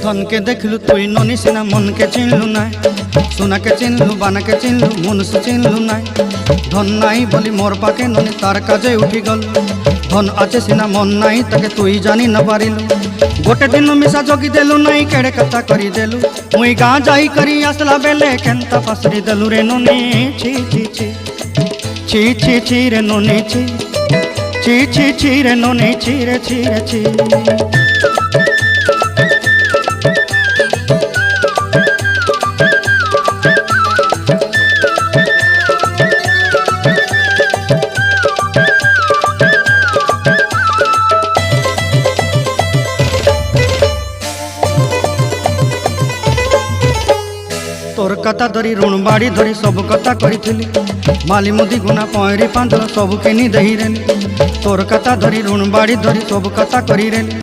धन के देखलु तुई ननी सिना मन के चिन्हलु ना सोना के चिन्हलु बाना के चिन्हलु मनुष्य चिन्हलु ना धन नाई बोली मोर पाके ननी तार काजे उठी गल धन आचे सिना मन नाई ताके तुई जानी न पारिलु गोटे दिन मिसा जगी देलु नाई केड़े कथा करी देलु मुई गाँ जाई करी आसला बेले केंता फासरी देलु रे ननी छी छी छी छी छी छी रे ननी छी छी छी छी रे ननी छी रे छी रे छी। तोर कथा धरी ऋण बाड़ी धरी सब कथा करी माली मुदी गुना पहरी पांदर सब किनी दही रेली तोर कथा धरी ऋण बाड़ी धरी सब कथा करी रेली।